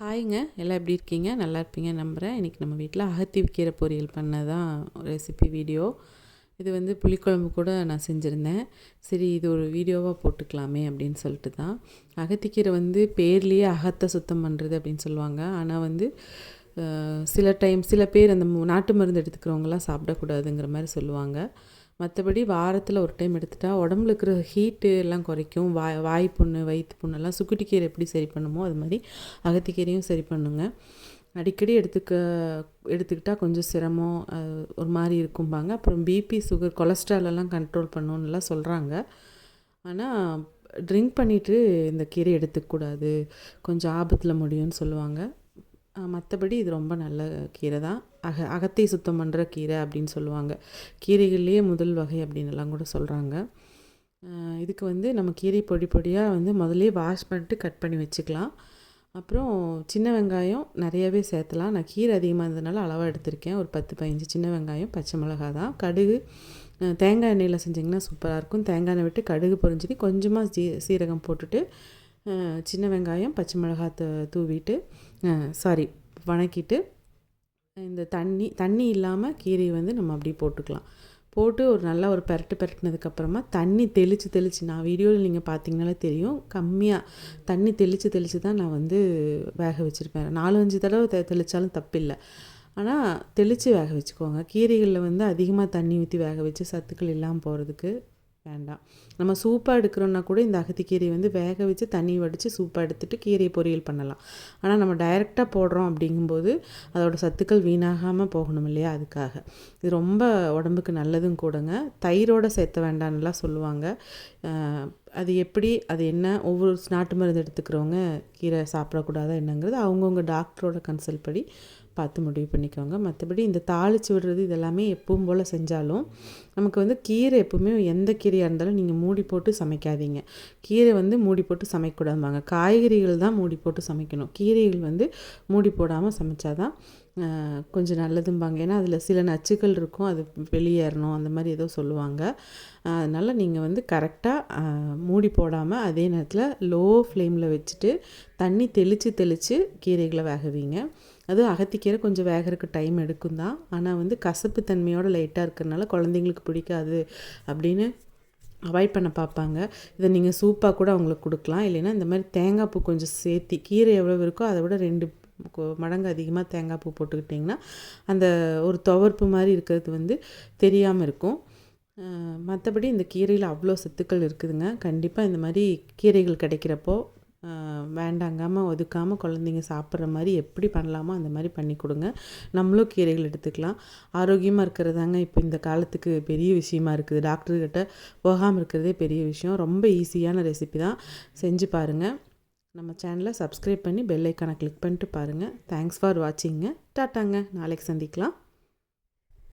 ஹாய்ங்க, எல்லாம் எப்படி இருக்கீங்க? நல்லா இருப்பீங்க நம்புகிறேன். இன்றைக்கி நம்ம வீட்டில் அகத்திக்கீரை பொரியல் பண்ணதான் ரெசிபி வீடியோ. இது வந்து புளிக்குழம்பு கூட நான் செஞ்சுருந்தேன். சரி, இது ஒரு வீடியோவாக போட்டுக்கலாமே அப்படின்னு சொல்லிட்டு தான். அகத்திக்கீரை வந்து பேர்லேயே அகத்தை சுத்தம் பண்ணுறது அப்படின்னு சொல்லுவாங்க. ஆனால் வந்து சில பேர் அந்த நாட்டு மருந்து எடுத்துக்கிறவங்களாம் சாப்பிடக்கூடாதுங்கிற மாதிரி சொல்லுவாங்க. மற்றபடி வாரத்தில் ஒரு டைம் எடுத்துட்டா உடம்புல இருக்கிற ஹீட்டு எல்லாம் குறைக்கும். வாய் புண்ணு, வயிற்று புண்ணெல்லாம் சுக்குட்டிக்கீரை எப்படி சரி பண்ணுமோ அது மாதிரி அகத்திக்கீரையும் சரி பண்ணுங்க. அடிக்கடி எடுத்துக்கிட்டால் கொஞ்சம் சிரமம், ஒரு மாதிரி இருக்கும்பாங்க. அப்புறம் பிபி, சுகர், கொலஸ்ட்ராலெல்லாம் கண்ட்ரோல் பண்ணணுன்னுலாம் சொல்கிறாங்க. ஆனால் ட்ரிங்க் பண்ணிவிட்டு இந்த கீரை எடுத்துக்கூடாது, கொஞ்சம் ஆபத்தில் முடியும்னு சொல்லுவாங்க. மற்றபடி இது ரொம்ப நல்ல கீரை தான். அகத்தை சுத்தம் பண்ணுற கீரை அப்படின்னு சொல்லுவாங்க. கீரைகள்லேயே முதல் வகை அப்படின்னுலாம் கூட சொல்கிறாங்க. இதுக்கு வந்து நம்ம கீரை பொடி பொடியாக வந்து முதல்லே வாஷ் பண்ணிட்டு கட் பண்ணி வச்சுக்கலாம். அப்புறம் சின்ன வெங்காயம் நிறையவே சேர்த்தலாம். நான் கீரை அதிகமாக இருந்ததுனால அளவாக எடுத்திருக்கேன். ஒரு 10-15 சின்ன வெங்காயம், பச்சை மிளகாய் தான். கடுகு, தேங்காய் எண்ணெயில் செஞ்சிங்கன்னா சூப்பராக இருக்கும். தேங்காய் எண்ணெய் விட்டு கடுகு பொரிஞ்சிட்டு கொஞ்சமாக சீரகம் போட்டுட்டு சின்ன வெங்காயம், பச்சை மிளகாய் தூவிட்டு வணக்கிட்டு இந்த தண்ணி இல்லாமல் கீரையை வந்து நம்ம அப்படியே போட்டுக்கலாம். போட்டு ஒரு பெரட்டினதுக்கப்புறமா தண்ணி தெளித்து நான் வீடியோவில் நீங்கள் பார்த்தீங்கனாலே தெரியும், கம்மியாக தண்ணி தெளித்து தான் நான் வந்து வேக வச்சுருப்பேன். 4-5 தடவை தெளித்தாலும் தப்பில்லை. ஆனால் தெளித்து வேக வச்சுக்கோங்க. கீரைகளில் வந்து அதிகமாக தண்ணி ஊற்றி வேக வச்சு சத்துக்கள் இல்லாமல் போகிறதுக்கு வேண்டாம். நம்ம சூப்பாக எடுக்கிறோன்னா கூட இந்த அகத்திக்கீரையை வந்து வேக வச்சு தண்ணி வடித்து சூப்பாக எடுத்துகிட்டு கீரையை பொரியல் பண்ணலாம். ஆனால் நம்ம டைரெக்டாக போடுறோம் அப்படிங்கும்போது அதோடய சத்துக்கள் வீணாகாமல் போகணும் இல்லையா, அதுக்காக. இது ரொம்ப உடம்புக்கு நல்லதும் கூடங்க. தயிரோடு சேர்த்த வேண்டாம்னுலாம் சொல்லுவாங்க. அது என்ன, ஒவ்வொரு நாட்டு மருந்து எடுத்துக்கிறவங்க கீரை சாப்பிடக்கூடாதா என்னங்கிறது அவங்கவுங்க டாக்டரோட கன்சல்ட் படி பார்த்து முடிவு பண்ணிக்கோங்க. மற்றபடி இந்த தாளித்து விடுறது இதெல்லாமே எப்பவும் போல் செஞ்சாலும் நமக்கு வந்து கீரை எப்பவுமே எந்த கீரையாக இருந்தாலும் நீங்கள் மூடி போட்டு சமைக்காதீங்க. கீரை வந்து மூடி போட்டு சமைக்கக்கூடாதும்பாங்க. காய்கறிகள் தான் மூடி போட்டு சமைக்கணும். கீரைகள் வந்து மூடி போடாமல் சமைச்சாதான் கொஞ்சம் நல்லதும்பாங்க. ஏன்னா அதில் சில நச்சுக்கள் இருக்கும், அது வெளியேறணும் அந்த மாதிரி ஏதோ சொல்லுவாங்க. அதனால் நீங்கள் வந்து கரெக்டாக மூடி போடாமல் அதே நேரத்தில் லோ ஃப்ளேமில் வச்சுட்டு தண்ணி தெளித்து கீரைகளை வேகவீங்க. அதுவும் அகத்திக்கீரை கொஞ்சம் வேகிறதுக்கு டைம் எடுக்கும் தான். ஆனால் வந்து கசப்பு தன்மையோடு லைட்டாக இருக்கிறதுனால குழந்தைங்களுக்கு பிடிக்காது அப்படின்னு அவாய்ட் பண்ண பார்ப்பாங்க. இதை நீங்கள் சூப்பாக கூட அவங்களுக்கு கொடுக்கலாம். இல்லைன்னா இந்த மாதிரி தேங்காய் பூ கொஞ்சம் சேர்த்தி, கீரை எவ்வளோ இருக்கோ அதை விட 2 மடங்கு அதிகமாக தேங்காய் பூ போட்டுக்கிட்டிங்கன்னா அந்த ஒரு துவர்ப்பு மாதிரி இருக்கிறது வந்து தெரியாமல் இருக்கும். மற்றபடி இந்த கீரையில் அவ்வளோ சத்துக்கள் இருக்குதுங்க. கண்டிப்பாக இந்த மாதிரி கீரைகள் கிடைக்கிறப்போ வேண்டாங்காமல் ஒதுக்காமல் குழந்தைங்க சாப்பிட்ற மாதிரி எப்படி பண்ணலாமோ அந்த மாதிரி பண்ணி கொடுங்க. நம்மளும் கீரைகள் எடுத்துக்கலாம். ஆரோக்கியமாக இருக்கிறதாங்க இப்போ இந்த காலத்துக்கு பெரிய விஷயமா இருக்குது. டாக்டர்கிட்ட போகாமல் இருக்கிறதே பெரிய விஷயம். ரொம்ப ஈஸியான ரெசிபி தான், செஞ்சு பாருங்கள். நம்ம சேனலை சப்ஸ்கிரைப் பண்ணி பெல் ஐக்கானை கிளிக் பண்ணிட்டு பாருங்கள். Thanks for வாட்சிங்க. டாட்டாங்க, நாளைக்கு சந்திக்கலாம்.